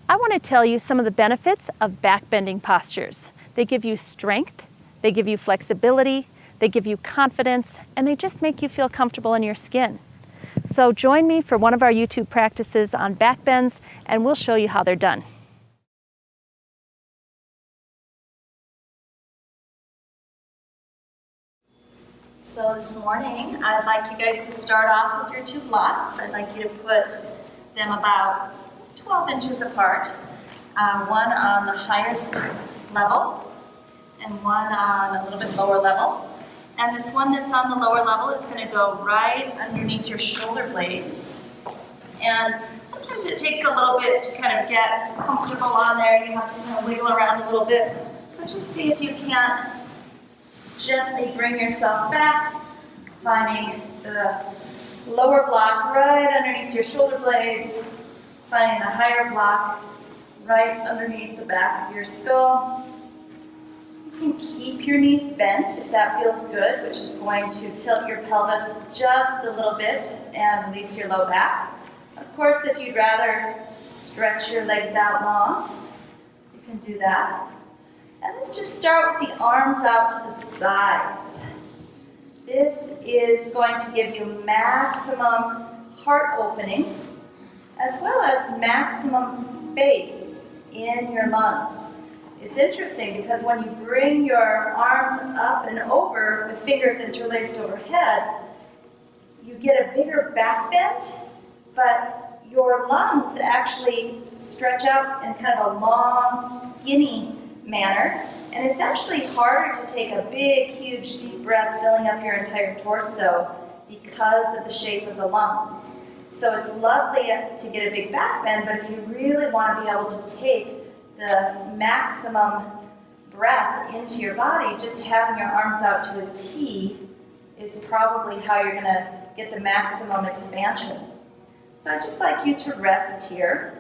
I want to tell you some of the benefits of back bending postures. They give you strength, they give you flexibility, they give you confidence, and they just make you feel comfortable in your skin. So join me for one of our YouTube practices on back bends, and we'll show you how they're done. So this morning, I'd like you guys to start off with your two blocks. I'd like you to put them about 12 inches apart, one on the highest level and one on a little bit lower level. And this one that's on the lower level is going to go right underneath your shoulder blades. And sometimes it takes a little bit to kind of get comfortable on there. You have to kind of wiggle around a little bit. So just see if you can't gently bring yourself back, finding the lower block right underneath your shoulder blades, finding the higher block right underneath the back of your skull. You can keep your knees bent if that feels good, which is going to tilt your pelvis just a little bit and release your low back. Of course, if you'd rather stretch your legs out long, you can do that. And let's just start with the arms out to the sides. This is going to give you maximum heart opening, as well as maximum space in your lungs. It's interesting because when you bring your arms up and over with fingers interlaced overhead, you get a bigger back bend, but your lungs actually stretch out in kind of a long, skinny manner, and it's actually harder to take a big, huge, deep breath filling up your entire torso because of the shape of the lungs. So it's lovely to get a big back bend, but if you really want to be able to take the maximum breath into your body, just having your arms out to a T is probably how you're going to get the maximum expansion. So I'd just like you to rest here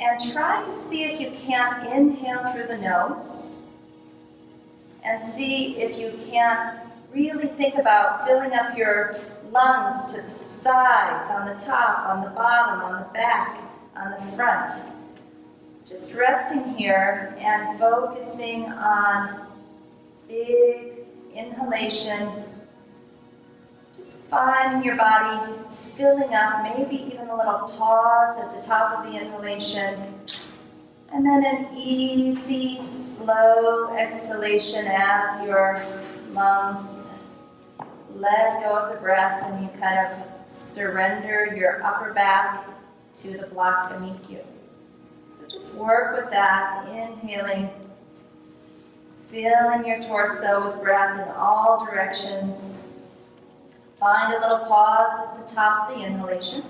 and try to see if you can't inhale through the nose and see if you can't really think about filling up your lungs to the sides, on the top, on the bottom, on the back, on the front. Just resting here and focusing on big inhalation. Just finding your body filling up, maybe even a little pause at the top of the inhalation, and then an easy, slow exhalation as your lungs let go of the breath and you kind of surrender your upper back to the block beneath you. So just work with that, inhaling, filling your torso with breath in all directions. Find a little pause at the top of the inhalation.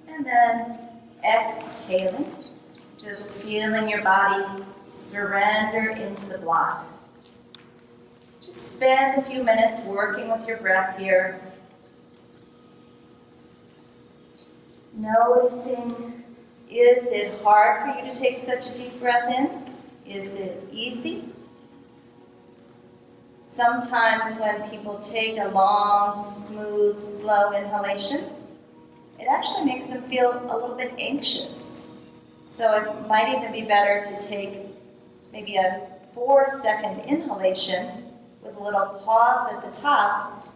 And then exhaling, just feeling your body surrender into the block. Just spend a few minutes working with your breath here. Noticing, is it hard for you to take such a deep breath in? Is it easy? Sometimes when people take a long, smooth, slow inhalation, it actually makes them feel a little bit anxious. So it might even be better to take maybe a 4-second inhalation with a little pause at the top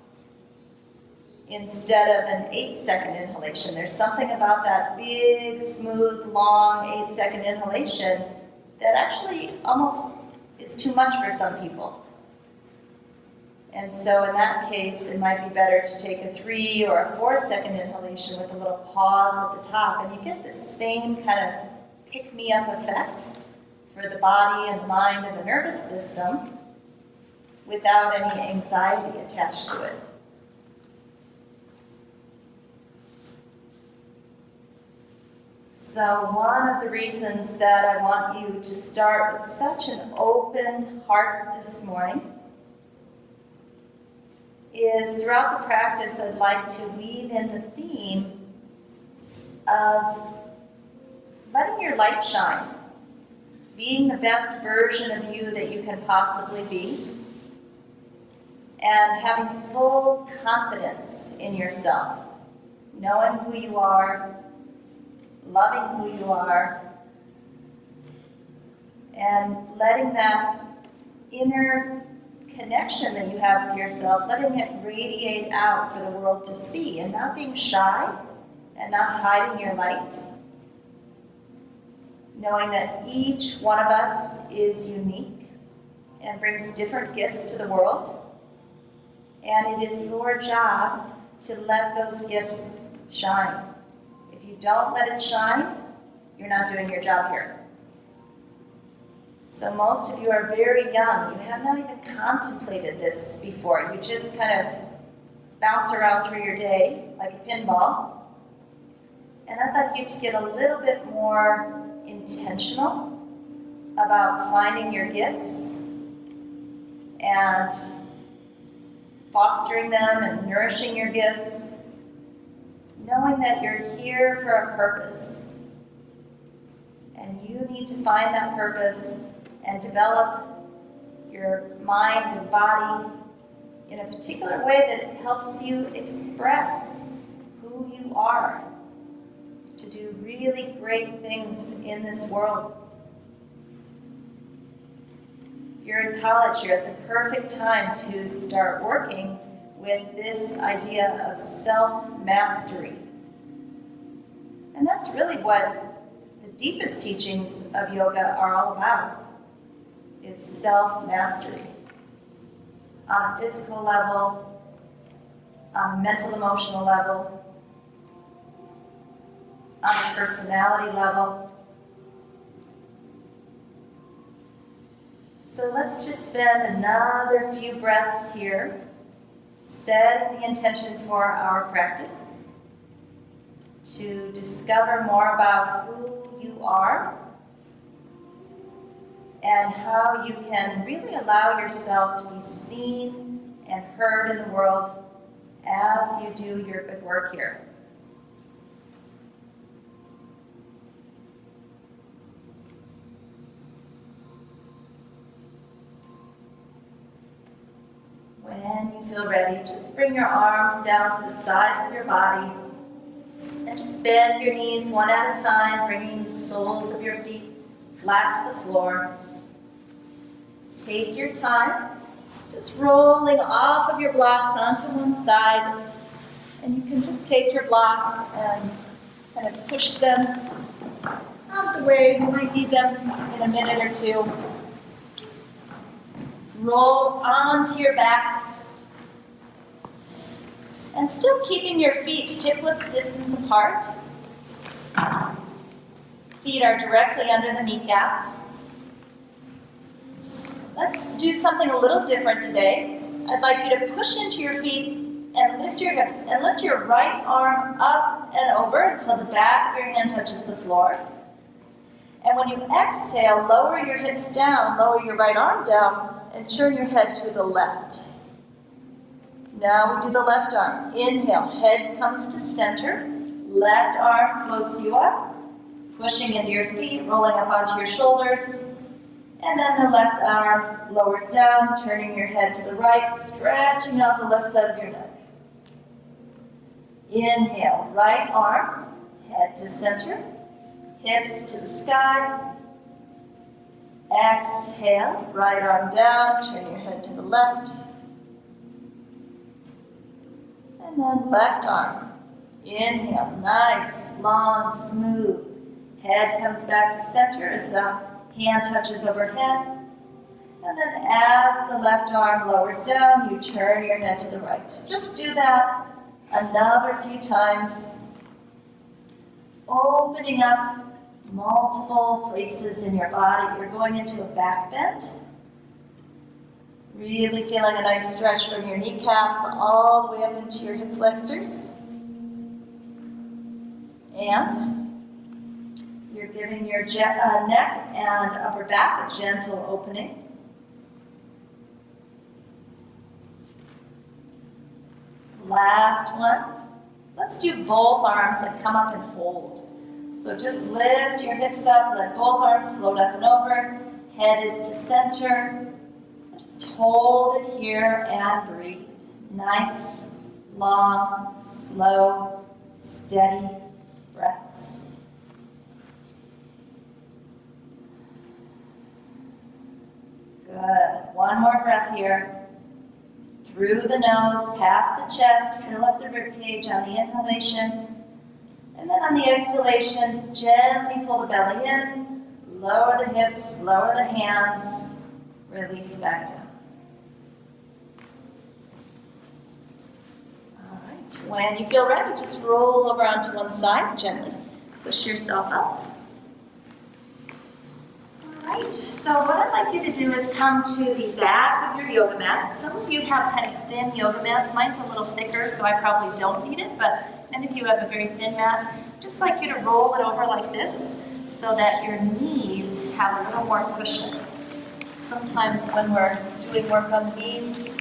instead of an 8-second inhalation. There's something about that big, smooth, long 8-second inhalation that actually almost is too much for some people. And so in that case, it might be better to take a 3 or a 4-second inhalation with a little pause at the top, and you get the same kind of pick-me-up effect for the body and the mind and the nervous system without any anxiety attached to it. So one of the reasons that I want you to start with such an open heart this morning is throughout the practice, I'd like to weave in the theme of letting your light shine, being the best version of you that you can possibly be, and having full confidence in yourself. knowing who you are, loving who you are, and letting that inner connection that you have with yourself, letting it radiate out for the world to see, and not being shy and not hiding your light. Knowing that each one of us is unique and brings different gifts to the world, and it is your job to let those gifts shine. If you don't let it shine, you're not doing your job here. So most of you are very young. You have not even contemplated this before. You just kind of bounce around through your day like a pinball. And I'd like you to get a little bit more intentional about finding your gifts and fostering them and nourishing your gifts, knowing that you're here for a purpose. And you need to find that purpose and develop your mind and body in a particular way that helps you express who you are, to do really great things in this world. You're in college, you're at the perfect time to start working with this idea of self-mastery. And that's really what the deepest teachings of yoga are all about, is self-mastery. On a physical level, on a mental, emotional level, on a personality level. So let's just spend another few breaths here, setting the intention for our practice to discover more about who you are and how you can really allow yourself to be seen and heard in the world as you do your good work here. When you feel ready, just bring your arms down to the sides of your body and just bend your knees one at a time, bringing the soles of your feet flat to the floor. Take your time, just rolling off of your blocks onto one side, and you can just take your blocks and kind of push them out of the way. You might need them in a minute or two. Roll onto your back, and still keeping your feet hip-width distance apart. Feet are directly under the kneecaps. Let's do something a little different today. I'd like you to push into your feet and lift your hips, and lift your right arm up and over until the back of your hand touches the floor. And when you exhale, lower your hips down, lower your right arm down, and turn your head to the left. Now we do the left arm. Inhale, head comes to center. Left arm floats you up, pushing into your feet, rolling up onto your shoulders. And then the left arm lowers down, turning your head to the right, stretching out the left side of your neck. Inhale, right arm, head to center, hips to the sky. Exhale, right arm down, turn your head to the left. And then left arm. Inhale, nice, long, smooth. Head comes back to center as the hand touches overhead. And then as the left arm lowers down, you turn your head to the right. Just do that another few times. Opening up multiple places in your body. You're going into a back bend. Really feeling a nice stretch from your kneecaps all the way up into your hip flexors. And you're giving your neck and upper back a gentle opening. Last one. Let's do both arms and come up and hold. So just lift your hips up, let both arms float up and over. Head is to center. Just hold it here and breathe. Nice, long, slow, steady breaths. Good. One more breath here. Through the nose, past the chest, fill up the rib cage on the inhalation. And then on the exhalation, gently pull the belly in, lower the hips, lower the hands, release back down. All right. When you feel ready, just roll over onto one side gently. Push yourself up. Right, so what I'd like you to do is come to the back of your yoga mat. Some of you have kind of thin yoga mats. Mine's a little thicker, so I probably don't need it, but many of you have a very thin mat. Just like you to roll it over like this so that your knees have a little more cushion. Sometimes when we're doing work on the knees, it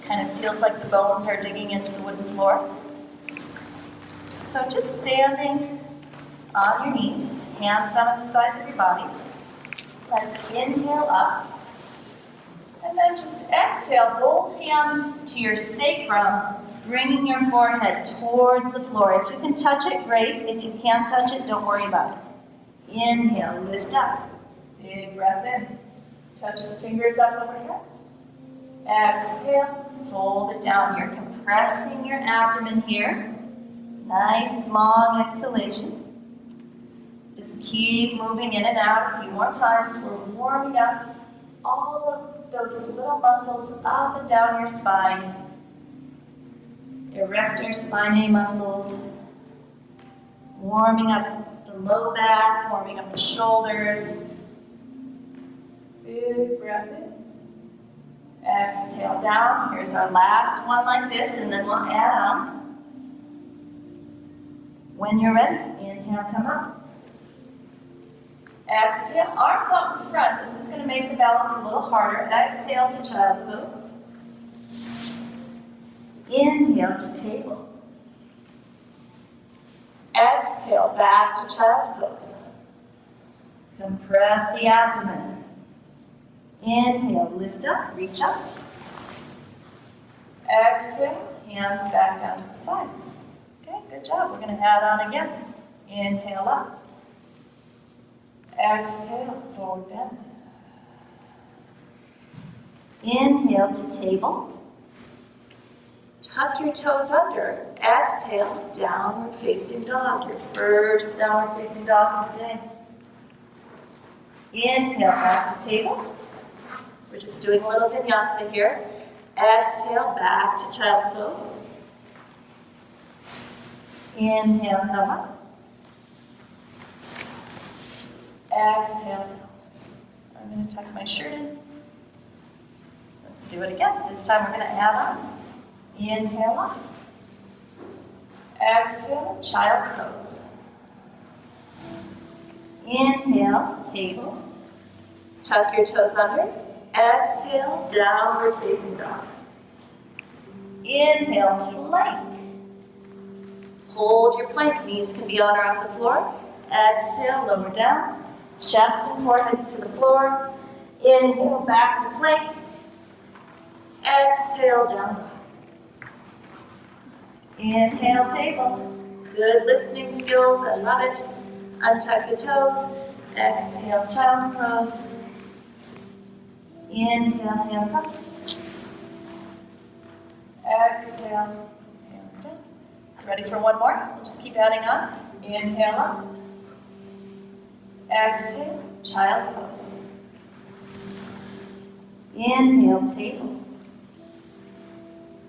kind of feels like the bones are digging into the wooden floor. So just standing on your knees, hands down at the sides of your body. Let's inhale up, and then just exhale, both hands to your sacrum, bringing your forehead towards the floor. If you can touch it, great. If you can't touch it, don't worry about it. Inhale, lift up. Big breath in. Touch the fingers up overhead. Exhale, fold it down. You're compressing your abdomen here. Nice, long exhalation. Just keep moving in and out a few more times. We're warming up all of those little muscles up and down your spine. Erector spinae muscles. Warming up the low back, warming up the shoulders. Big breath in. Exhale down. Here's our last one like this, and then we'll add on. When you're ready, inhale, come up. Exhale, arms out in front. This is going to make the balance a little harder. Exhale to child's pose. Inhale to table. Exhale back to child's pose. Compress the abdomen. Inhale, lift up, reach up. Exhale, hands back down to the sides. Okay, good job. We're going to add on again. Inhale up. Exhale, forward bend. Inhale to table. Tuck your toes under. Exhale, downward facing dog. Your first downward facing dog of the day. Inhale, back to table. We're just doing a little vinyasa here. Exhale, back to child's pose. Inhale, come up. Exhale. I'm going to tuck my shirt in. Let's do it again. This time we're going to add on. Inhale up. Exhale, child's pose. Inhale, table. Tuck your toes under. Exhale, downward facing dog. Inhale, plank. Hold your plank. Knees can be on or off the floor. Exhale, lower down. Chest and forehead to the floor. Inhale, back to plank. Exhale, down. Inhale, table. Good listening skills, I love it. Untuck the toes. Exhale, child's pose. Inhale, hands up. Exhale, hands down. Ready for one more? We'll just keep adding on. Inhale up. Exhale, child's pose. Inhale, table.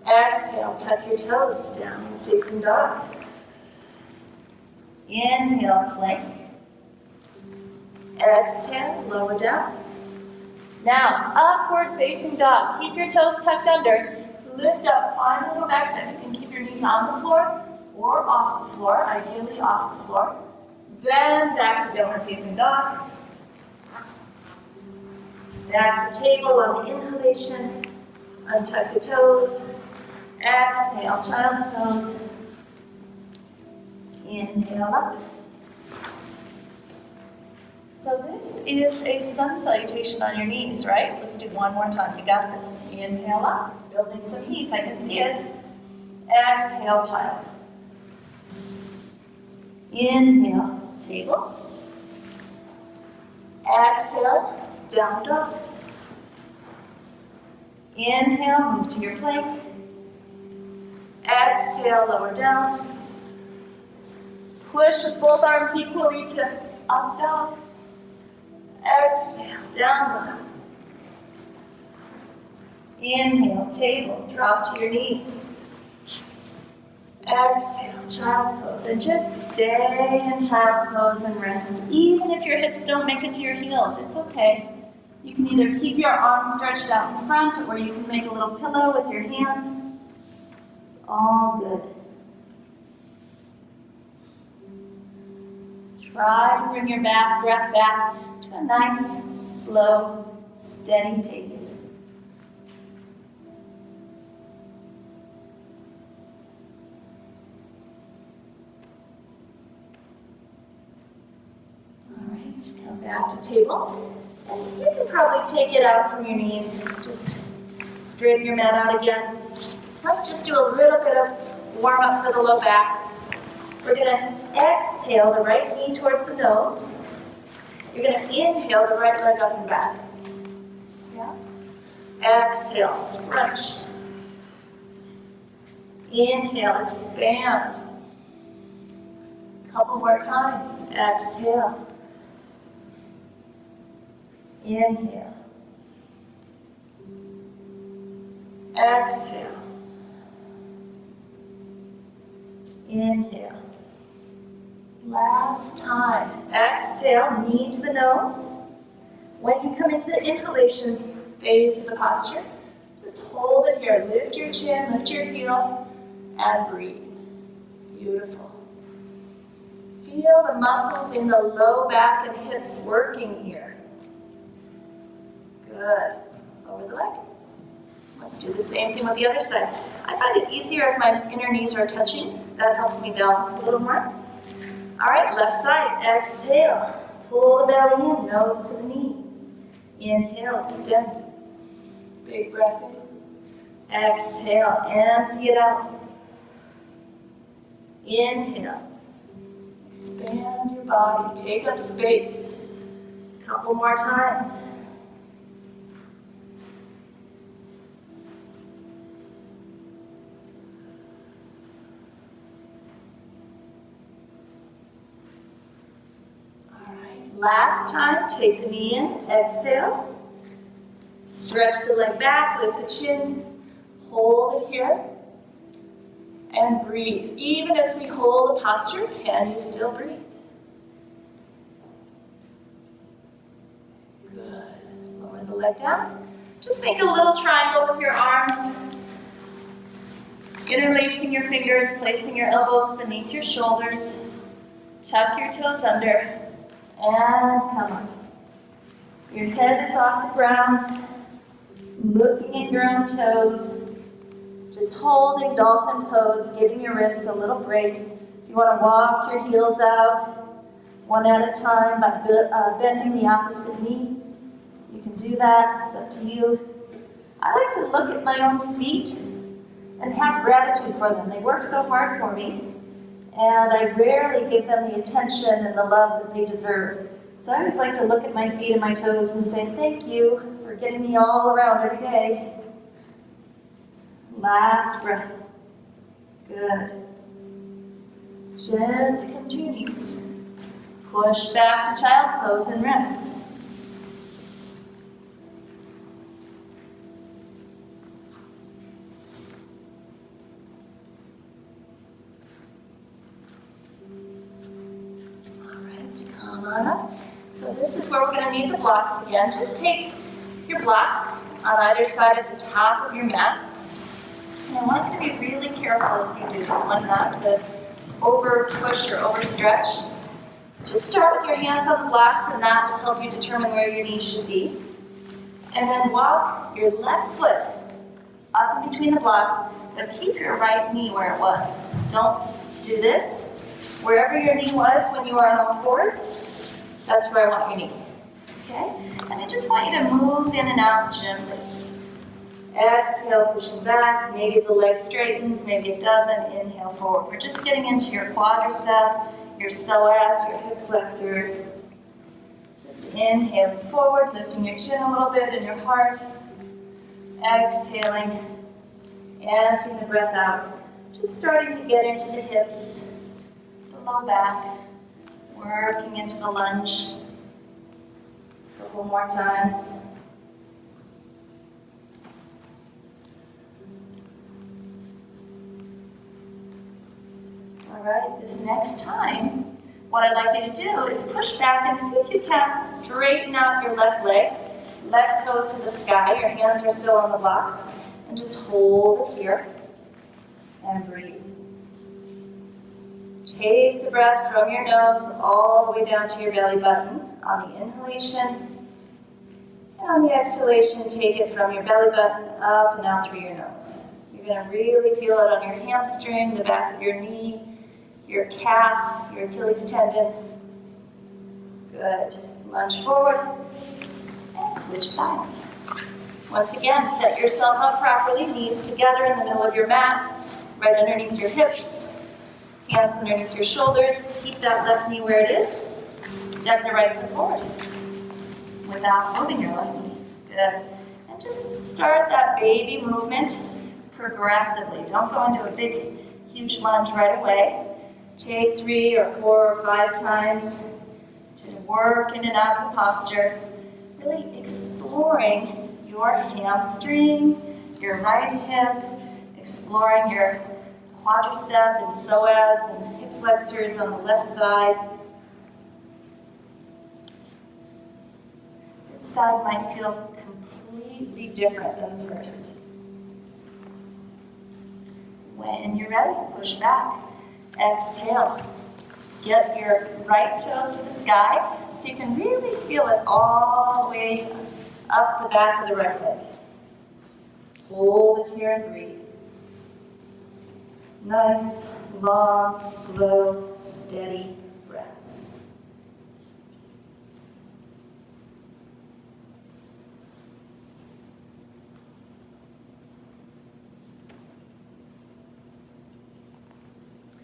Exhale, tuck your toes, downward facing dog. Inhale, plank. Exhale, lower down. Now, upward facing dog. Keep your toes tucked under. Lift up, find a little back bend. You can keep your knees on the floor or off the floor, ideally off the floor. Then back to downward facing dog. Back to table on the inhalation. Untuck the toes. Exhale, child's pose. Inhale up. So this is a sun salutation on your knees, right? Let's do one more time. You got this. Inhale up. Building some heat. I can see it. Exhale, child. Inhale, table. Exhale, down dog. Inhale, move to your plank. Exhale, lower down. Push with both arms equally to up dog. Exhale, down dog. Inhale, table, drop to your knees. Exhale, child's pose, and just stay in child's pose and rest. Even if your hips don't make it to your heels, it's okay. You can either keep your arms stretched out in front, or you can make a little pillow with your hands. It's all good. Try to bring your breath back to a nice, slow, steady pace. Come back to table. And you can probably take it out from your knees. Just straighten your mat out again. Let's just do a little bit of warm up for the low back. We're going to exhale the right knee towards the nose. You're going to inhale the right leg up and back. Yeah? Exhale, scrunch. Inhale, expand. Couple more times. Exhale. Inhale. Exhale. Inhale. Last time. Exhale, knee to the nose. When you come into the inhalation phase of the posture, just hold it here. Lift your chin, lift your heel, and breathe. Beautiful. Feel the muscles in the low back and hips working here. Good. Over the leg. Let's do the same thing with the other side. I find it easier if my inner knees are touching. That helps me balance a little more. All right, left side. Exhale. Pull the belly in, nose to the knee. Inhale, extend. Big breath in. Exhale, empty it out. Inhale. Expand your body. Take up space. Couple more times. Last time, take the knee in, exhale. Stretch the leg back, lift the chin, hold it here, and breathe. Even as we hold the posture, can you still breathe? Good. Lower the leg down. Just make a little triangle with your arms, interlacing your fingers, placing your elbows beneath your shoulders. Tuck your toes under. And come on. Your head is off the ground, looking at your own toes. Just holding dolphin pose, giving your wrists a little break. If you want to walk your heels out one at a time by bending the opposite knee, you can do that. It's up to you. I like to look at my own feet and have gratitude for them. They work so hard for me. And I rarely give them the attention and the love that they deserve. So I always like to look at my feet and my toes and say, thank you for getting me all around every day. Last breath. Good. Gently come to your knees. Push back to child's pose and rest. Come on up. So this is where we're going to need the blocks again. Just take your blocks on either side of the top of your mat. And I want you to be really careful as you do this one, not to over push or overstretch. Just start with your hands on the blocks, and that will help you determine where your knees should be. And then walk your left foot up in between the blocks, but keep your right knee where it was. Don't do this. Wherever your knee was when you were on all fours, that's where I want your knee. Okay? And I just want you to move in and out gently. Exhale, pushing back. Maybe the leg straightens, maybe it doesn't. Inhale forward. We're just getting into your quadricep, your psoas, your hip flexors. Just inhaling forward, lifting your chin a little bit and your heart. Exhaling, emptying the breath out. Just starting to get into the hips, the low back, working into the lunge. A couple more times. All right, this next time, what I'd like you to do is push back and see if you can straighten out your left leg, left toes to the sky, your hands are still on the blocks, and just hold it here and breathe. Take the breath from your nose all the way down to your belly button on the inhalation, and on the exhalation, take it from your belly button up and out through your nose. You're going to really feel it on your hamstring, the back of your knee, your calf, your Achilles tendon. Good. Lunge forward and switch sides. Once again, set yourself up properly, knees together in the middle of your mat, right underneath your hips, hands underneath your shoulders. Keep that left knee where it is. Step the right foot forward without moving your left knee. Good. And just start that baby movement progressively. Don't go into a big, huge lunge right away. Take 3 or 4 or 5 times to work in and out of the posture, really exploring your hamstring, your right hip, exploring your quadricep and psoas and hip flexors on the left side. This side might feel completely different than the first. When you're ready, push back. Exhale. Get your right toes to the sky so you can really feel it all the way up the back of the right leg. Hold it here and breathe. Nice, long, slow, steady breaths.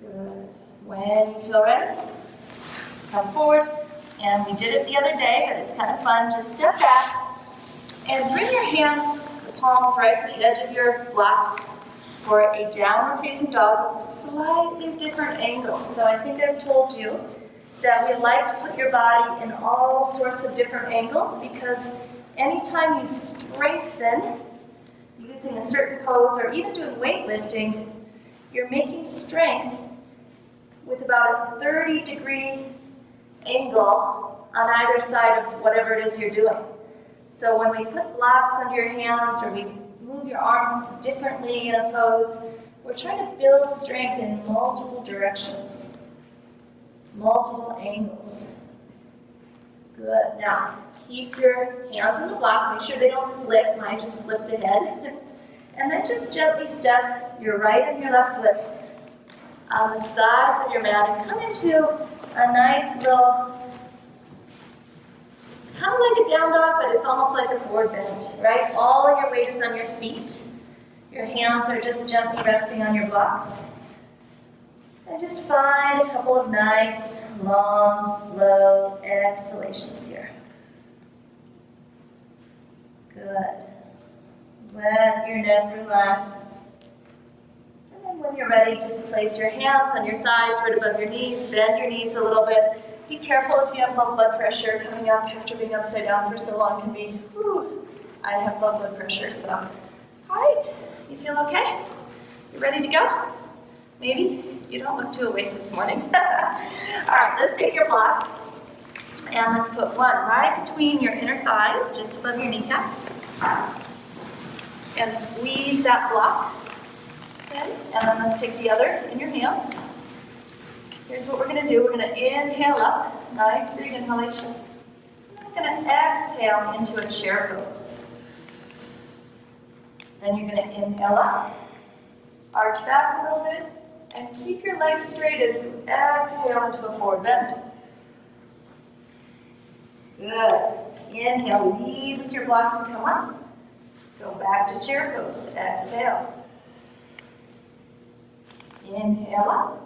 Good. When you feel ready, come forward. And we did it the other day, but it's kind of fun. Just step back and bring your hands, the palms right to the edge of your blocks for a downward facing dog with a slightly different angle. So I think I've told you that we like to put your body in all sorts of different angles because anytime you strengthen using a certain pose or even doing weightlifting, you're making strength with about a 30-degree angle on either side of whatever it is you're doing. So when we put blocks under your hands or we move your arms differently in a pose, we're trying to build strength in multiple directions, multiple angles. Good. Now, keep your hands on the block. Make sure they don't slip. Mine just slipped ahead. And then just gently step your right and your left foot on the sides of your mat and come into a nice little, it's kind of like a down dog, but it's almost like a forward bend, right? All of your weight is on your feet. Your hands are just gently resting on your blocks. And just find a couple of nice, long, slow exhalations here. Good. Let your neck relax. And then when you're ready, just place your hands on your thighs right above your knees. Bend your knees a little bit. Be careful if you have low blood pressure. Coming up after being upside down for so long can be, whew, I have low blood pressure, so. All right, you feel okay? You ready to go? Maybe? You don't look too awake this morning. All right, let's take your blocks. And let's put one right between your inner thighs, just above your kneecaps. And squeeze that block. Okay, and then let's take the other in your hands. Here's what we're going to do. We're going to inhale up. Nice big inhalation. We're going to exhale into a chair pose. Then you're going to inhale up. Arch back a little bit. And keep your legs straight as you exhale into a forward bend. Good. Inhale, lead with your block to come up. Go back to chair pose. Exhale. Inhale up.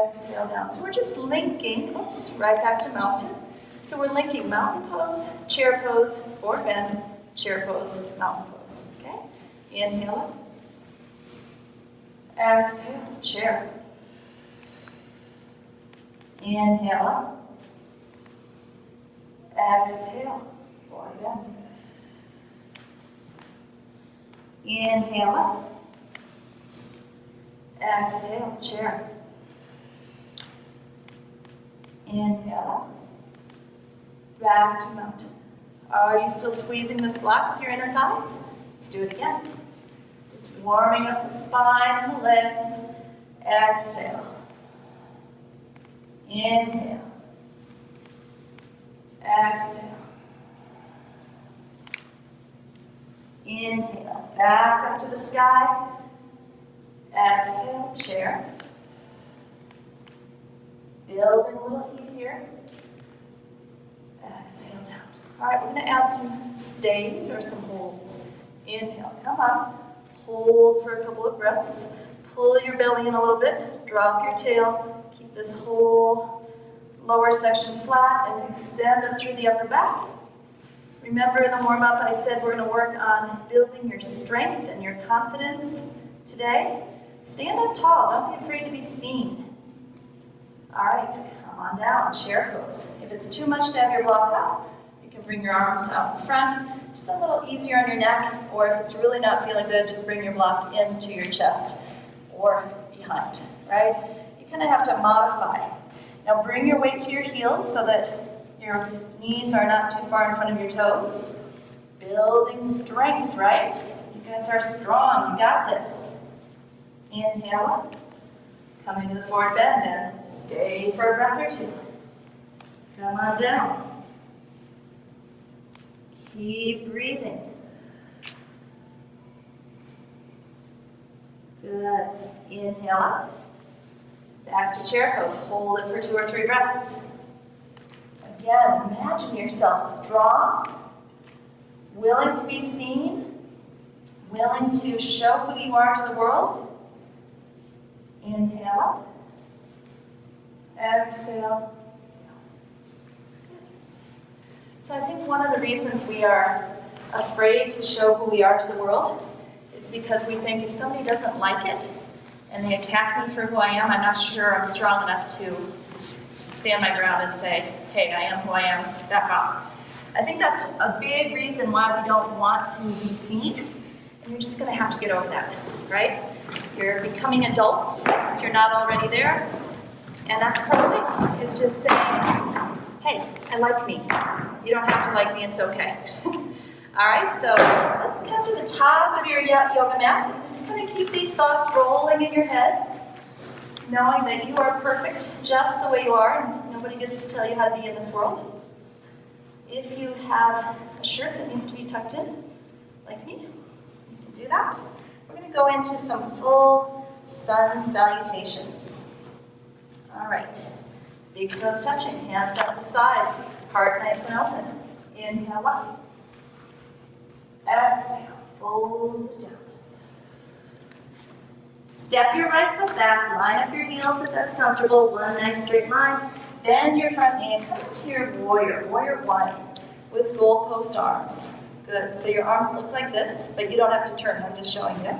Exhale down. So we're just linking, oops, right back to mountain. So we're linking mountain pose, chair pose, forward bend, chair pose, mountain pose. Okay? Inhale up. Exhale, chair. Inhale up. Exhale, forward bend. Inhale up. Exhale, chair. Inhale up. Back to mountain. Are you still squeezing this block with your inner thighs? Let's do it again. Just warming up the spine and the legs. Exhale. Inhale. Exhale. Inhale. Back up to the sky. Exhale, chair. Building a little heat here. Exhale down. All right, we're going to add some stays or some holds. Inhale, come on. Hold for a couple of breaths. Pull your belly in a little bit. Drop your tail. Keep this whole lower section flat and extend up through the upper back. Remember in the warm-up I said we're going to work on building your strength and your confidence today. Stand up tall. Don't be afraid to be seen. All right, come on down, chair pose. If it's too much to have your block up, you can bring your arms out in front, just a little easier on your neck, or if it's really not feeling good, just bring your block into your chest or behind, right? You kind of have to modify. Now bring your weight to your heels so that your knees are not too far in front of your toes. Building strength, right? You guys are strong, you got this. Inhale up. Come into the forward bend and stay for a breath or two. Come on down. Keep breathing. Good. Inhale up. Back to chair pose. Hold it for 2 or 3 breaths. Again, imagine yourself strong, willing to be seen, willing to show who you are to the world. Inhale up. Exhale. Good. So I think one of the reasons we are afraid to show who we are to the world is because we think if somebody doesn't like it and they attack me for who I am, I'm not sure I'm strong enough to stand my ground and say, hey, I am who I am, back off. I think that's a big reason why we don't want to be seen, and you're just going to have to get over that, right? You're becoming adults, if you're not already there, and that's part of life, is just saying, hey, I like me. You don't have to like me, it's okay. All right, so let's come to the top of your yoga mat. You're just going to keep these thoughts rolling in your head, knowing that you are perfect just the way you are, and nobody gets to tell you how to be in this world. If you have a shirt that needs to be tucked in, like me, you can do that. We're going to go into some full sun salutations. All right, big toes touching, hands down to the side, heart nice and open. Inhale up. Exhale, fold it down. Step your right foot back, line up your heels if that's comfortable, one nice straight line. Bend your front knee and come to your warrior 1, with goalpost arms. Good, so your arms look like this, but you don't have to turn, I'm just showing you.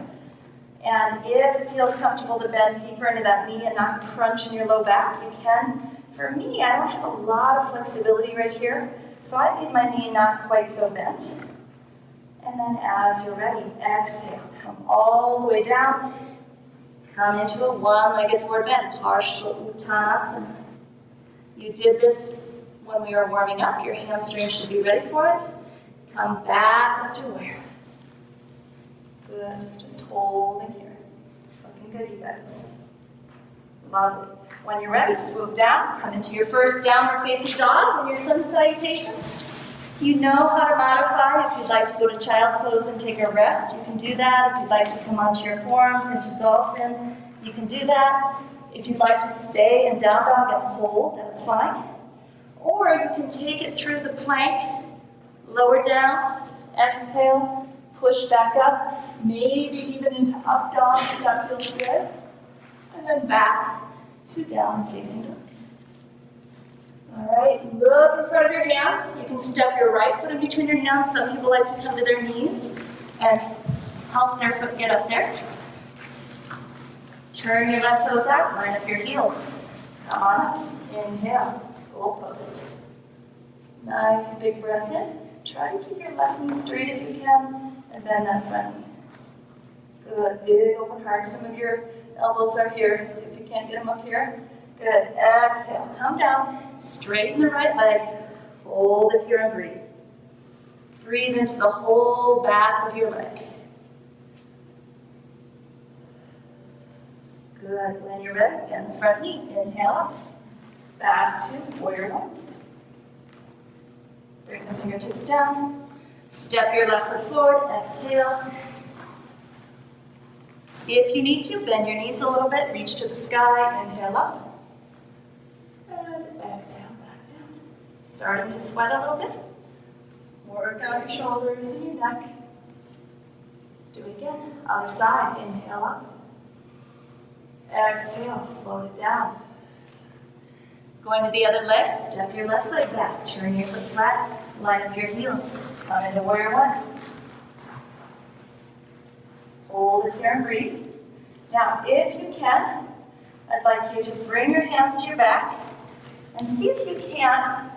And if it feels comfortable to bend deeper into that knee and not crunch in your low back, you can. For me, I don't have a lot of flexibility right here, so I need my knee not quite so bent. And then as you're ready, exhale, come all the way down. Come into a one-legged forward bend, Partial Uttanasana. You did this when we were warming up. Your hamstring should be ready for it. Come back up to where? Good, just holding here. Looking good, you guys. Lovely. When you're ready, swoop down. Come into your first downward facing dog in your sun salutations. You know how to modify. If you'd like to go to child's pose and take a rest, you can do that. If you'd like to come onto your forearms into dolphin, you can do that. If you'd like to stay in down dog and hold, that's fine. Or you can take it through the plank, lower down, exhale, push back up, maybe even into up dog if that feels good. And then back to down facing dog. All right, look in front of your hands. You can step your right foot in between your hands. Some people like to come to their knees and help their foot get up there. Turn your left toes out, line up your heels. Come on up, inhale, goalpost. Nice big breath in. Try to keep your left knee straight if you can, and bend that front knee. Good, big open heart. Some of your elbows are here, so if you can't get them up here. Good, exhale, come down, straighten the right leg, hold it here and breathe. Breathe into the whole back of your leg. Good, when you're ready, bend the front knee, inhale up, back to warrior one. Bring the fingertips down, step your left foot forward, exhale. If you need to, bend your knees a little bit, reach to the sky, inhale up. And exhale back down. Starting to sweat a little bit. Work out your shoulders and your neck. Let's do it again. Other side, inhale up. Exhale, float it down. Going to the other leg, step your left leg back. Turn your foot flat, line up your heels. Come into warrior one. Hold it here and breathe. Now, if you can, I'd like you to bring your hands to your back and see if you can't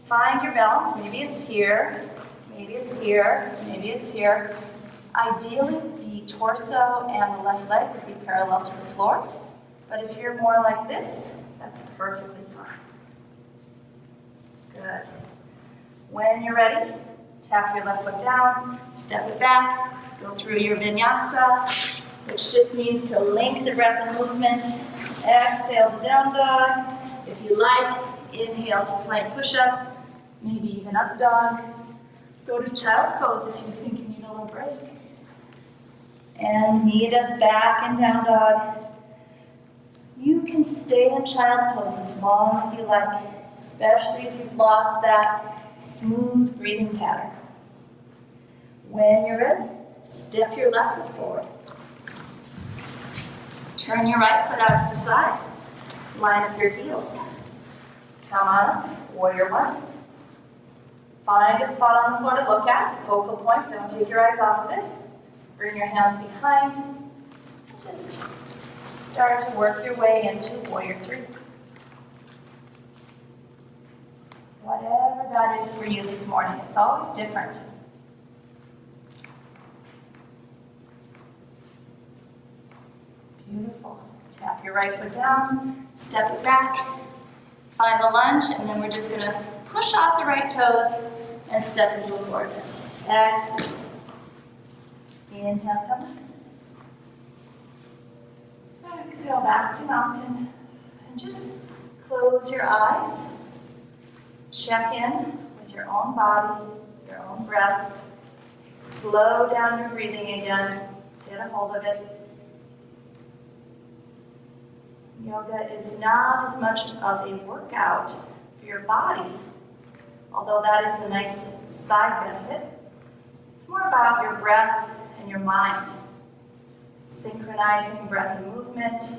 find your balance. Maybe it's here, maybe it's here, maybe it's here. Ideally, the torso and the left leg would be parallel to the floor. But if you're more like this, that's perfectly fine. Good. When you're ready, tap your left foot down, step it back, go through your vinyasa, which just means to link the breath and movement. Exhale to down dog. If you like, inhale to plank push-up, maybe even up dog. Go to child's pose if you think you need a little break. And meet us back in down dog. You can stay in child's pose as long as you like, especially if you've lost that smooth breathing pattern. When you're ready, step your left foot forward. Turn your right foot out to the side. Line up your heels. Come on up, warrior one. Find a spot on the floor to look at, focal point, don't take your eyes off of it. Bring your hands behind. Just start to work your way into warrior three. Whatever that is for you this morning, it's always different. Beautiful. Tap your right foot down, step it back, find the lunge, and then we're just going to push off the right toes and step into a forward bend. Exhale. Inhale, come up. Exhale, back to mountain. And just close your eyes. Check in with your own body, your own breath. Slow down your breathing again. Get a hold of it. Yoga is not as much of a workout for your body, although that is a nice side benefit. It's more about your breath and your mind. Synchronizing breath and movement,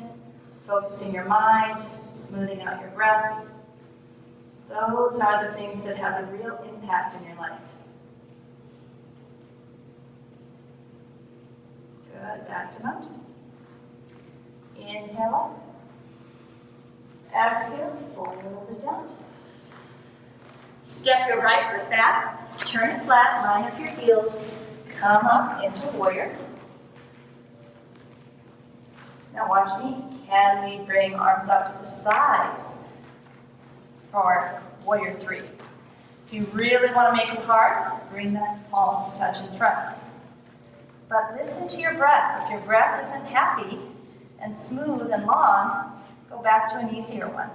focusing your mind, smoothing out your breath. Those are the things that have the real impact in your life. Good, back to mountain. Inhale up. Exhale, fold it down. Step your right foot back, turn it flat, line up your heels, come up into warrior. Now watch me. Can we bring arms out to the sides for warrior three? If you really want to make it hard, bring the palms to touch in front. But listen to your breath. If your breath isn't happy and smooth and long, go back to an easier one.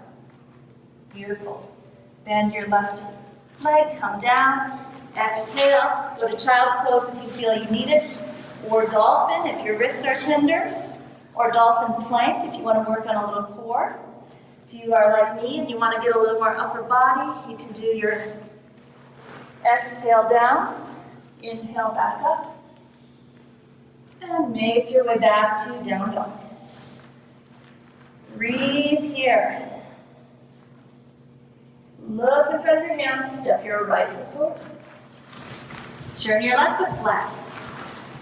Beautiful. Bend your left leg, come down, exhale, go to child's pose if you feel you need it, or dolphin if your wrists are tender, or dolphin plank if you want to work on a little core. If you are like me and you want to get a little more upper body, you can do your exhale down, inhale back up, and make your way back to down dog. Breathe here. here. Look in front of your hands, step your right foot forward. Turn your left foot flat.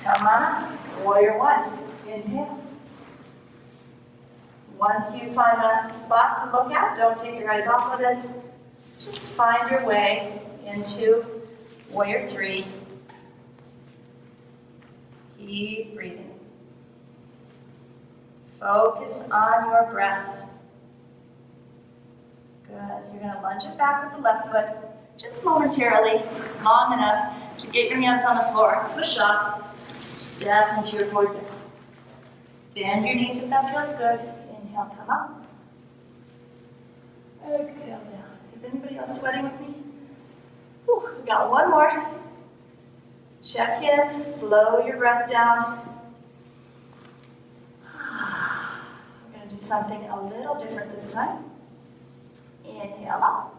Come on up, warrior one. Inhale. Once you find a spot to look at, don't take your eyes off of it. Just find your way into warrior three. Keep breathing. Focus on your breath. Good. You're going to lunge it back with the left foot, just momentarily, long enough to get your hands on the floor. Push up. Step into your forward bend. Bend your knees if that feels good. Inhale, come up. Exhale down. Is anybody else sweating with me? Whew, we got one more. Check in. Slow your breath down. We're going to do something a little different this time. Inhale up.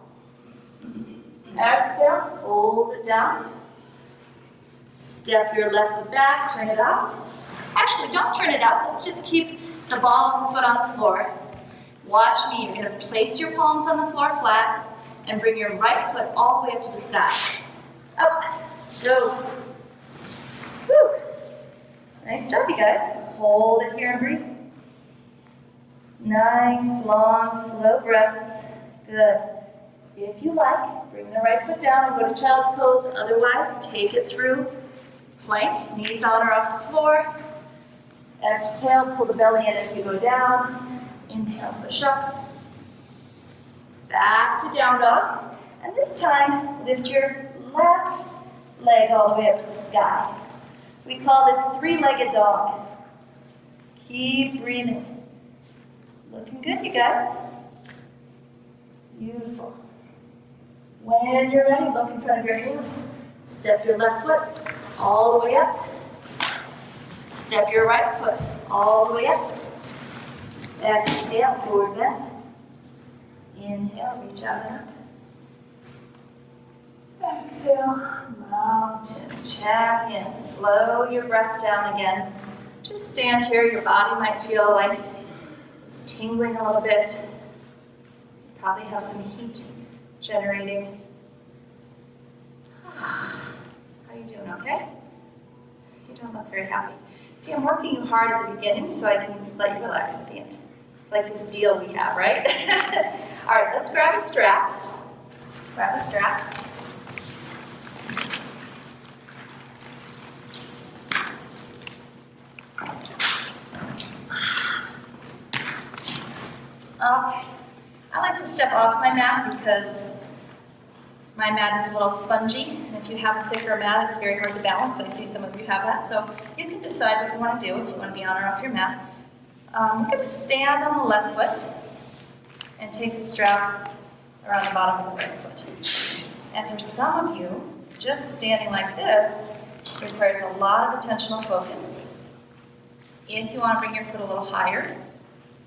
Exhale, fold it down. Step your left foot back, turn it out. Actually, don't turn it out. Let's just keep the ball of the foot on the floor. Watch me. You're going to place your palms on the floor flat and bring your right foot all the way up to the sky. Up. Go. Whew. Nice job, you guys. Hold it here and breathe. Nice, long, slow breaths. Good. If you like, bring the right foot down and go to child's pose. Otherwise, take it through plank, knees on or off the floor. Exhale, pull the belly in as you go down. Inhale, push up. Back to down dog. And this time, lift your left leg all the way up to the sky. We call this three-legged dog. Keep breathing. Looking good, you guys. Beautiful. When you're ready, look in front of your hands. Step your left foot all the way up. Step your right foot all the way up. Exhale, forward bend. Inhale, reach out and up. Exhale, mountain. Check in. Slow your breath down again. Just stand here. Your body might feel like it's tingling a little bit. You probably have some heat generating. How are you doing, okay? You don't look very happy. See, I'm working you hard at the beginning so I can let you relax at the end. It's like this deal we have, right? All right, let's grab a strap. Grab a strap. Okay. I like to step off my mat because my mat is a little spongy, and if you have a thicker mat, it's very hard to balance. I see some of you have that, so you can decide what you want to do if you want to be on or off your mat. We're going to stand on the left foot and take the strap around the bottom of the right foot. And for some of you, just standing like this requires a lot of attentional focus. If you want to bring your foot a little higher,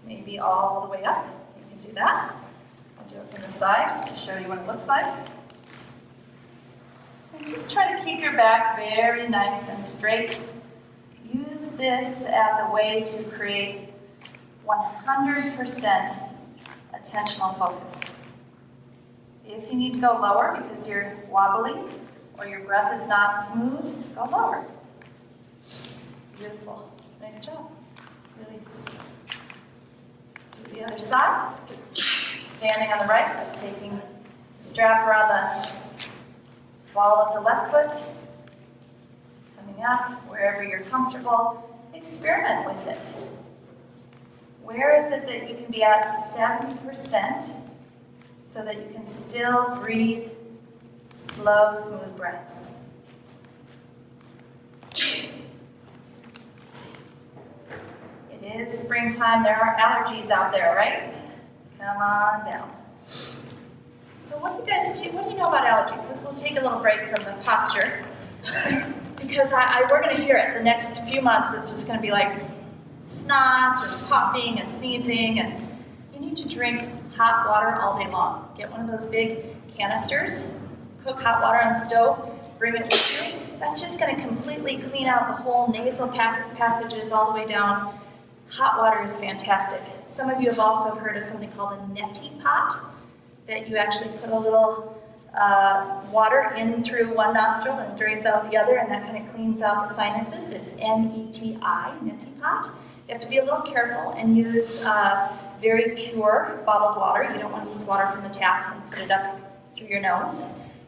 maybe all the way up, you can do that. I'll do it from the side just to show you what it looks like. And just try to keep your back very nice and straight. Use this as a way to create 100% attentional focus. If you need to go lower because you're wobbly or your breath is not smooth, go lower. Beautiful. Nice job. Release. Let's do the other side. Standing on the right foot, taking the strap around the ball of the left foot, coming up wherever you're comfortable. Experiment with it. Where is it that you can be at 70% so that you can still breathe slow, smooth breaths? It is springtime. There are allergies out there, right? Come on down. So what do you guys do? What do you know about allergies? We'll take a little break from the posture because we're going to hear it. The next few months is just going to be like snot and coughing and sneezing, and you need to drink hot water all day long. Get one of those big canisters, cook hot water on the stove, bring it with you. That's just going to completely clean out the whole nasal passages all the way down Hot water is fantastic. Some of you have also heard of something called a neti pot, that you actually put a little water in through one nostril and it drains out the other, and that kind of cleans out the sinuses. It's N-E-T-I, neti pot. You have to be a little careful and use very pure bottled water. You don't want to use water from the tap and put it up through your nose.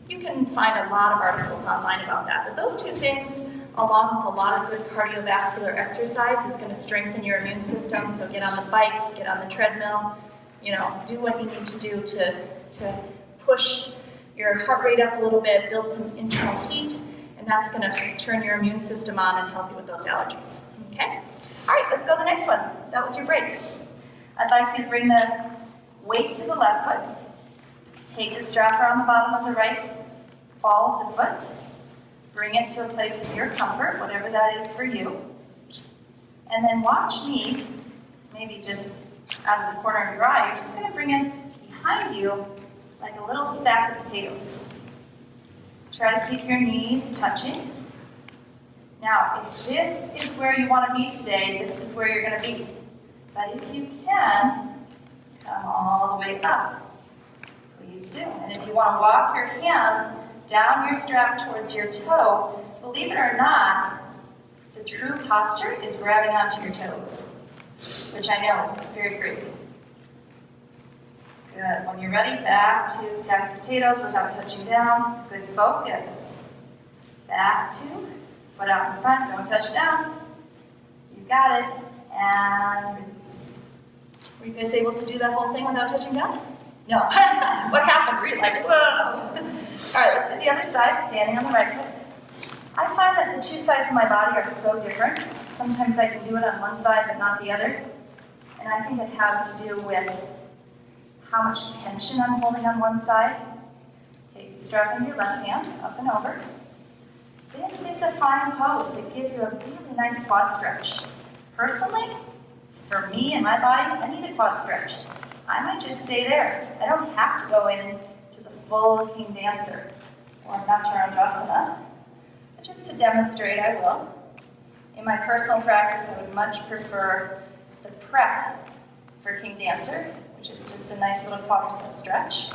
You can find a lot of articles online about that. But those two things, along with a lot of good cardiovascular exercise, is going to strengthen your immune system. So get on the bike, get on the treadmill, do what you need to do to push your heart rate up a little bit, build some internal heat, and that's going to turn your immune system on and help you with those allergies. Okay? All right, let's go to the next one. That was your break. I'd like you to bring the weight to the left foot. Take the strap around the bottom of the right ball of the foot. Bring it to a place of your comfort, whatever that is for you. And then watch me, maybe just out of the corner of your eye, you're just going to bring it behind you like a little sack of potatoes. Try to keep your knees touching. Now, if this is where you want to be today, this is where you're going to be. But if you can, come all the way up. Please do. And if you want to walk your hands down your strap towards your toe, believe it or not, the true posture is grabbing onto your toes, which I know is very crazy. Good. When you're ready, back to sack of potatoes without touching down. Good focus. Back to foot out in front, don't touch down. You got it. And release. Were you guys able to do that whole thing without touching down? No. What happened? Were you like, whoa? All right, let's do the other side, standing on the right foot. I find that the two sides of my body are so different. Sometimes I can do it on one side but not the other. And I think it has to do with how much tension I'm holding on one side. Take the strap in your left hand, up and over. This is a fine pose. It gives you a really nice quad stretch. Personally, for me and my body, I need a quad stretch. I might just stay there. I don't have to go in to the full King Dancer or Natarandasana. But just to demonstrate, I will. In my personal practice, I would much prefer the prep for King Dancer, which is just a nice little quadricep stretch.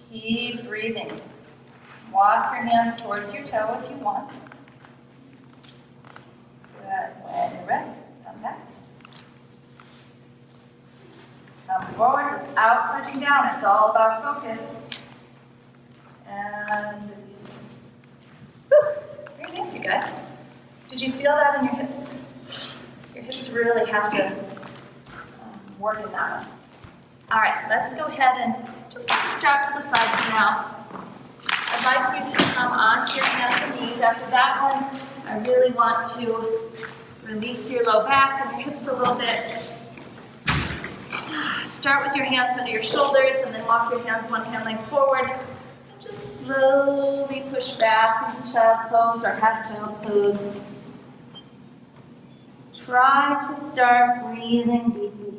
Keep breathing. Walk your hands towards your toe if you want. Good. When you're ready, come back. Come forward without touching down. It's all about focus. And release. Whew. Very nice, you guys. Did you feel that in your hips? Your hips really have to work in that one. All right, let's go ahead and just put the strap to the side for now. I'd like you to come onto your hands and knees. After that one, I really want to release your low back and your hips a little bit. Start with your hands under your shoulders and then walk your hands one hand length forward. And just slowly push back into child's pose or half child's pose. Try to start breathing deeply.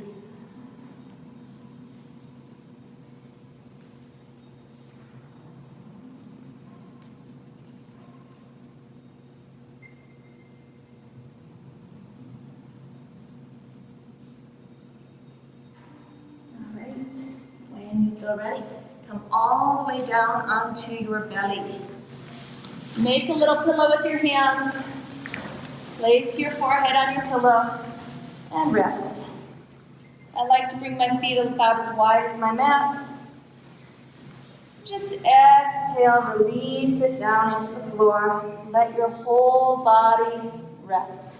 When you feel ready, come all the way down onto your belly. Make a little pillow with your hands. Place your forehead on your pillow and rest. I like to bring my feet about as wide as my mat. Just exhale, release it down into the floor. Let your whole body rest.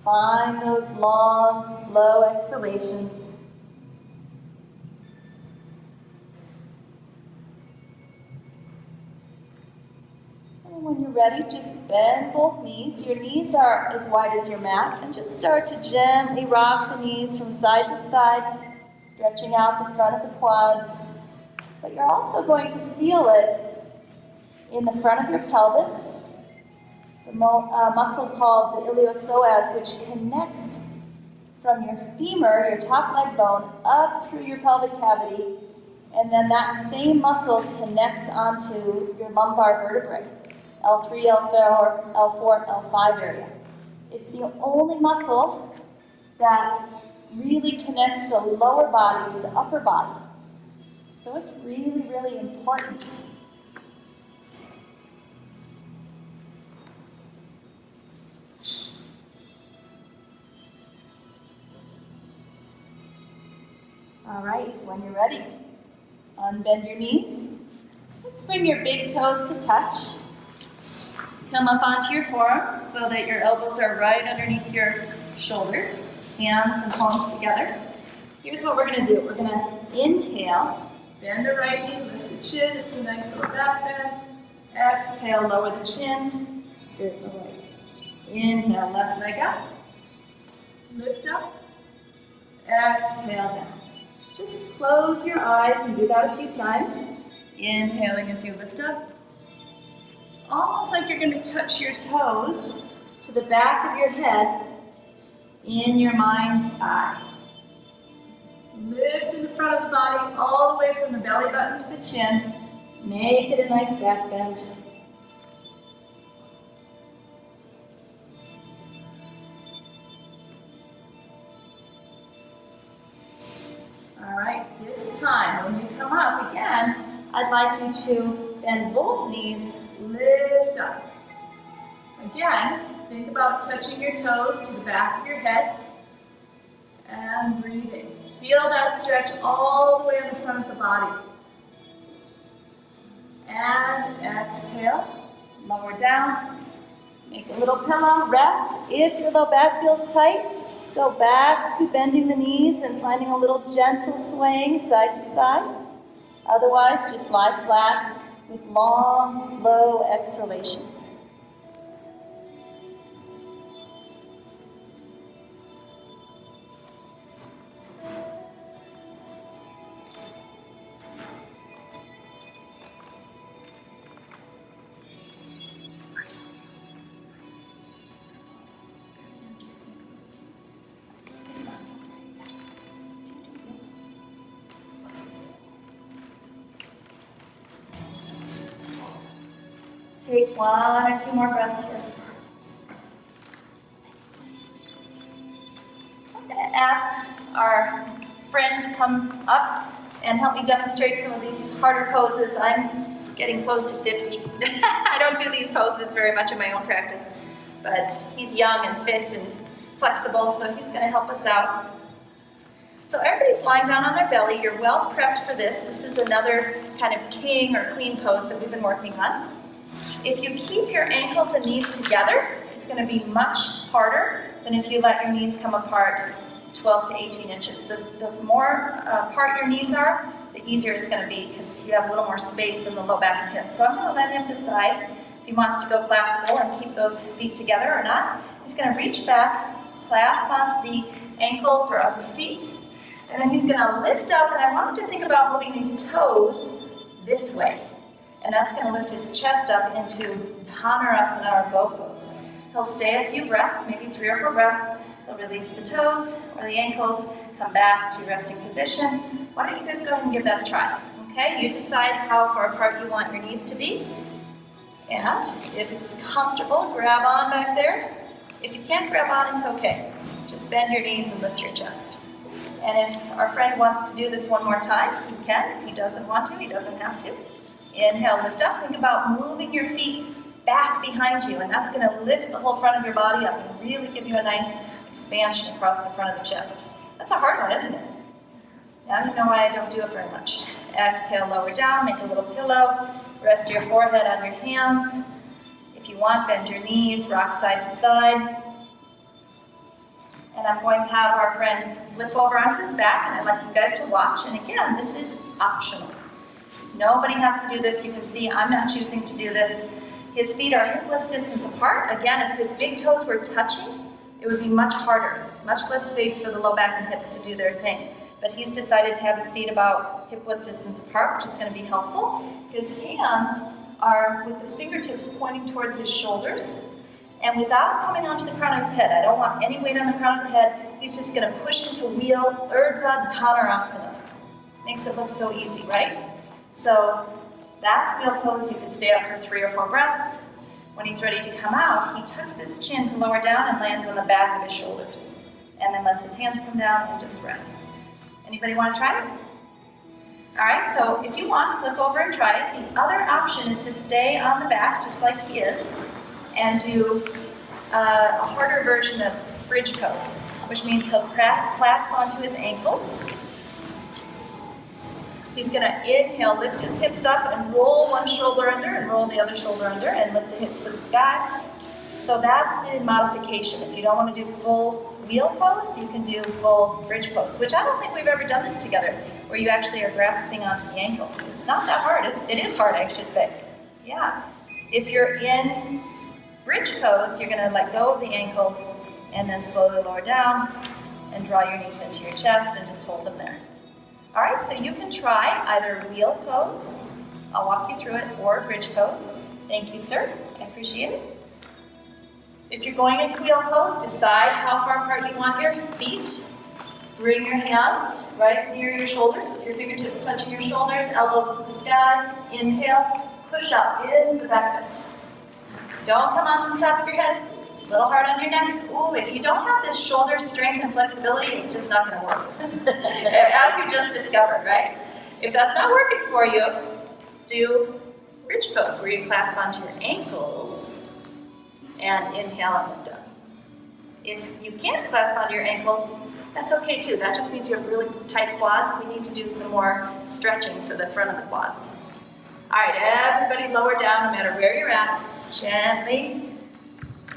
Find those long, slow exhalations. And when you're ready, just bend both knees. Your knees are as wide as your mat, and just start to gently rock the knees from side to side, stretching out the front of the quads. But you're also going to feel it in the front of your pelvis. The muscle called the iliopsoas, which connects from your femur, your top leg bone, up through your pelvic cavity And then that same muscle connects onto your lumbar vertebrae, L3, L4, L4, L5 area. It's the only muscle that really connects the lower body to the upper body. So it's really, really important. All right, when you're ready, unbend your knees. Let's bring your big toes to touch. Come up onto your forearms so that your elbows are right underneath your shoulders, hands and palms together. Here's what we're going to do. We're going to inhale, bend the right knee, lift the chin. It's a nice little back bend. Exhale, lower the chin, straighten the leg. Inhale, left leg up, lift up, exhale down. Just close your eyes and do that a few times. Inhaling as you lift up. Almost like you're going to touch your toes to the back of your head in your mind's eye. Lift in the front of the body all the way from the belly button to the chin. Make it a nice back bend. All right, this time when you come up again, I'd like you to bend both knees, lift up. Again, think about touching your toes to the back of your head and breathing. Feel that stretch all the way in the front of the body. And exhale, lower down, make a little pillow, rest. If your low back feels tight, go back to bending the knees and finding a little gentle swaying side to side. Otherwise, just lie flat with long, slow exhalations. Take one or two more breaths here. So I'm going to ask our friend to come up and help me demonstrate some of these harder poses. I'm getting close to 50. I don't do these poses very much in my own practice, but he's young and fit and flexible, so he's going to help us out. So everybody's lying down on their belly. You're well prepped for this. This is another kind of king or queen pose that we've been working on. If you keep your ankles and knees together, it's going to be much harder than if you let your knees come apart 12 to 18 inches. The more apart your knees are, the easier it's going to be because you have a little more space in the low back and hips. So I'm going to let him decide if he wants to go classical and keep those feet together or not. He's going to reach back, clasp onto the ankles or upper feet, and then he's going to lift up, and I want him to think about moving these toes this way. And that's going to lift his chest up into Dhanurasana or bow pose. He'll stay a few breaths, maybe 3 or 4 breaths. He'll release the toes or the ankles, come back to resting position. Why don't you guys go ahead and give that a try? Okay, you decide how far apart you want your knees to be. And if it's comfortable, grab on back there. If you can't grab on, it's okay. Just bend your knees and lift your chest. And if our friend wants to do this one more time, he can. If he doesn't want to, he doesn't have to. Inhale, lift up. Think about moving your feet back behind you, and that's going to lift the whole front of your body up and really give you a nice expansion across the front of the chest. That's a hard one, isn't it? Now you know why I don't do it very much. Exhale, lower down, make a little pillow. Rest your forehead on your hands. If you want, bend your knees, rock side to side. And I'm going to have our friend flip over onto his back, and I'd like you guys to watch. And again, this is optional. Nobody has to do this. You can see I'm not choosing to do this. His feet are hip-width distance apart. Again, if his big toes were touching, it would be much harder, much less space for the low back and hips to do their thing. But he's decided to have his feet about hip-width distance apart, which is going to be helpful. His hands are with the fingertips pointing towards his shoulders. And without coming onto the crown of his head, I don't want any weight on the crown of the head, he's just going to push into wheel Urdhva Dhanurasana. Makes it look so easy, right? So that's wheel pose. You can stay up for 3 or 4 breaths. When he's ready to come out, he tucks his chin to lower down and lands on the back of his shoulders. And then lets his hands come down and just rests. Anybody want to try it? All right, so if you want, flip over and try it. The other option is to stay on the back, just like he is, and do a harder version of bridge pose, which means he'll clasp onto his ankles. He's going to inhale, lift his hips up, and roll one shoulder under, and roll the other shoulder under, and lift the hips to the sky. So that's the modification. If you don't want to do full wheel pose, you can do full bridge pose, which I don't think we've ever done this together, where you actually are grasping onto the ankles. It's not that hard. It is hard, I should say. Yeah. If you're in bridge pose, you're going to let go of the ankles and then slowly lower down and draw your knees into your chest and just hold them there. All right, so you can try either wheel pose, I'll walk you through it, or bridge pose. Thank you, sir. I appreciate it. If you're going into wheel pose, decide how far apart you want your feet. Bring your hands right near your shoulders with your fingertips touching your shoulders, elbows to the sky. Inhale, push up into the back bend. Don't come onto the top of your head. It's a little hard on your neck. Ooh, if you don't have this shoulder strength and flexibility, it's just not going to work. As you just discovered, right? If that's not working for you, do bridge pose, where you clasp onto your ankles and inhale and lift up. If you can't clasp onto your ankles, that's okay too. That just means you have really tight quads. We need to do some more stretching for the front of the quads. All right, everybody lower down no matter where you're at. Gently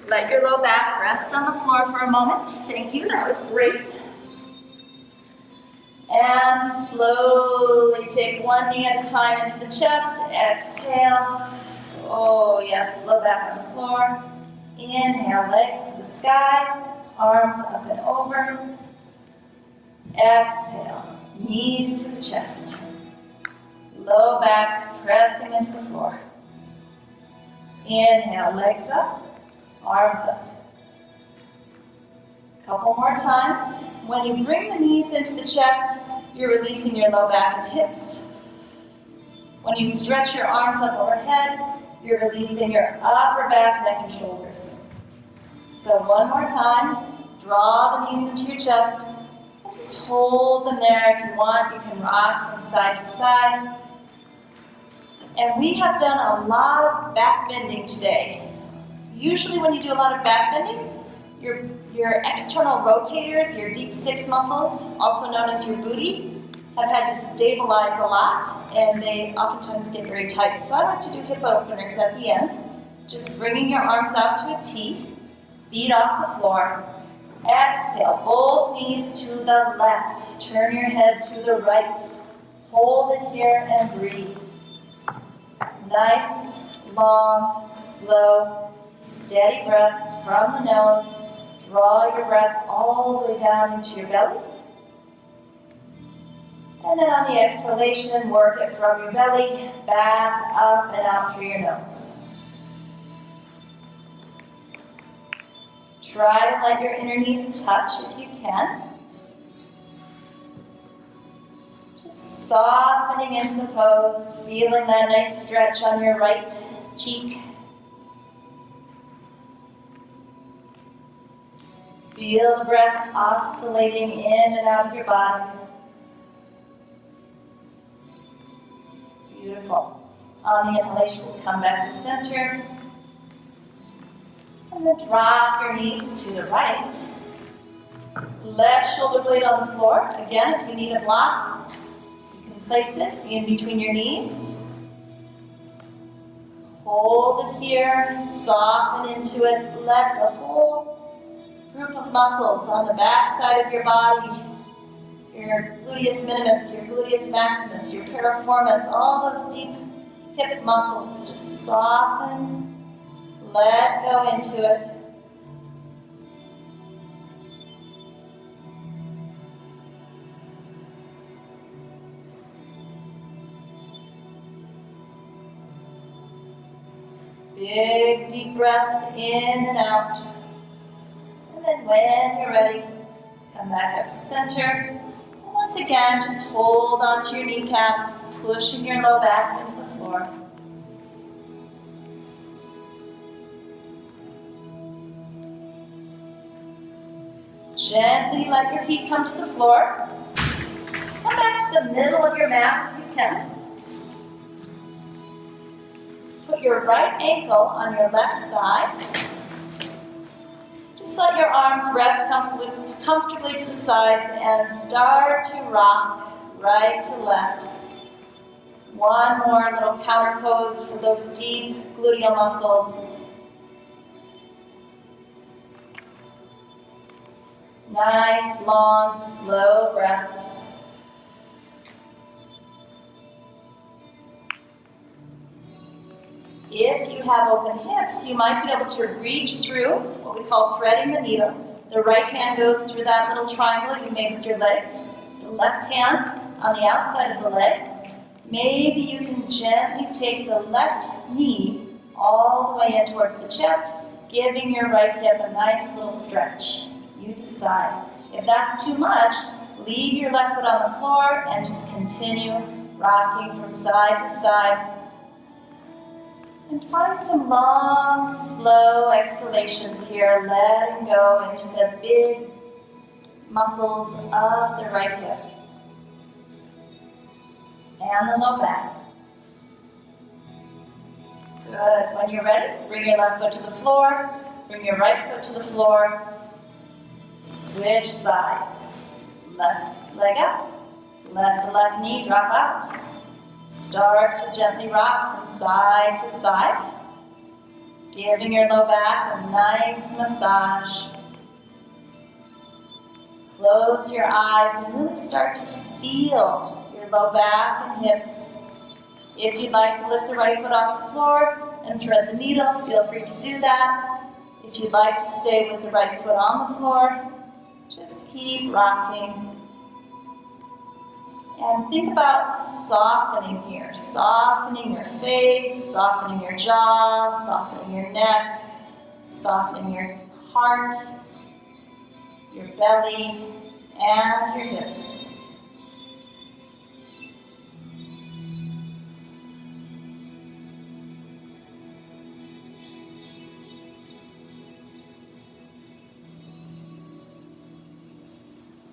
let your low back rest on the floor for a moment. Thank you, that was great. And slowly take one knee at a time into the chest. Exhale. Oh yes, low back on the floor. Inhale, legs to the sky, arms up and over. Exhale, knees to the chest. Low back pressing into the floor. Inhale, legs up, arms up. Couple more times. When you bring the knees into the chest, you're releasing your low back and hips. When you stretch your arms up overhead, you're releasing your upper back, neck, and shoulders. So one more time, draw the knees into your chest, and just hold them there. If you want, you can rock from side to side. And we have done a lot of back bending today. Usually when you do a lot of back bending, your external rotators, your deep six muscles, also known as your booty, have had to stabilize a lot, and they oftentimes get very tight. So I like to do hip openers at the end, just bringing your arms out to a T, feet off the floor. Exhale, both knees to the left. Turn your head to the right. Hold it here and breathe. Nice, long, slow, steady breaths from the nose. Draw your breath all the way down into your belly. And then on the exhalation, work it from your belly, back up and out through your nose. Try to let your inner knees touch if you can. Just softening into the pose, feeling that nice stretch on your right cheek. Feel the breath oscillating in and out of your body. Beautiful. On the inhalation, come back to center. And then drop your knees to the right. Left shoulder blade on the floor. Again, if you need a block, you can place it in between your knees. Hold it here, soften into it. Let the whole group of muscles on the back side of your body, your gluteus minimus, your gluteus maximus, your piriformis, all those deep hip muscles, just soften, let go into it. Big deep breaths in and out. And then when you're ready, come back up to center. Once again, just hold onto your kneecaps, pushing your low back into the floor. Gently let your feet come to the floor. Come back to the middle of your mat if you can. Put your right ankle on your left thigh. Just let your arms rest comfortably to the sides and start to rock right to left. One more little counter pose for those deep gluteal muscles. Nice, long, slow breaths. If you have open hips, you might be able to reach through what we call threading the needle. The right hand goes through that little triangle you made with your legs. The left hand on the outside of the leg. Maybe you can gently take the left knee all the way in towards the chest, giving your right hip a nice little stretch. You decide. If that's too much, leave your left foot on the floor and just continue rocking from side to side. And find some long, slow exhalations here, letting go into the big muscles of the right hip and the low back. Good. When you're ready, bring your left foot to the floor, bring your right foot to the floor, switch sides. Left leg up, let the left knee drop out. Start to gently rock from side to side, giving your low back a nice massage. Close your eyes and really start to feel your low back and hips. If you'd like to lift the right foot off the floor and thread the needle, feel free to do that. If you'd like to stay with the right foot on the floor, just keep rocking. And think about softening here, softening your face, softening your jaw, softening your neck, softening your heart, your belly, and your hips.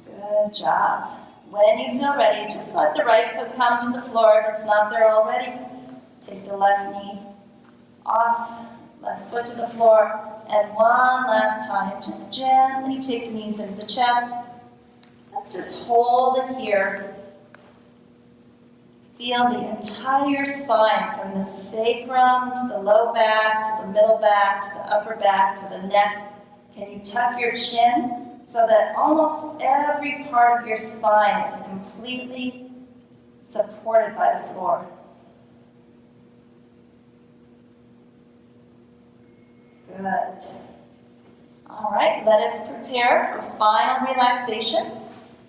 Good job. When you feel ready, just let the right foot come to the floor if it's not there already. Take the left knee off, left foot to the floor, and one last time, just gently take the knees into the chest. Let's just hold it here. Feel the entire spine from the sacrum to the low back, to the middle back, to the upper back, to the neck. Can you tuck your chin? So that almost every part of your spine is completely supported by the floor. Good. All right, let us prepare for final relaxation.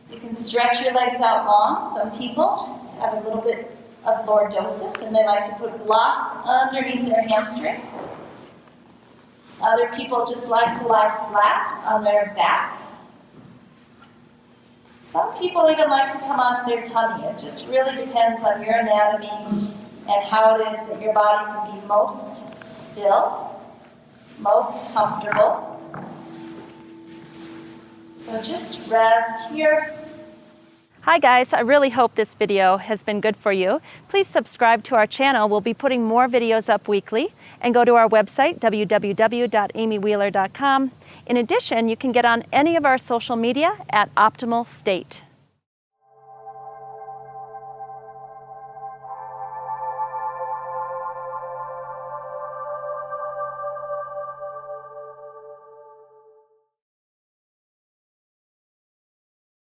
You can stretch your legs out long. Some people have a little bit of lordosis and they like to put blocks underneath their hamstrings. Other people just like to lie flat on their back. Some people even like to come onto their tummy. It just really depends on your anatomy and how it is that your body can be most still, most comfortable. So just rest here. Hi guys, I really hope this video has been good for you. Please subscribe to our channel. We'll be putting more videos up weekly, and go to our website, www.amywheeler.com. In addition, you can get on any of our social media at Optimal State.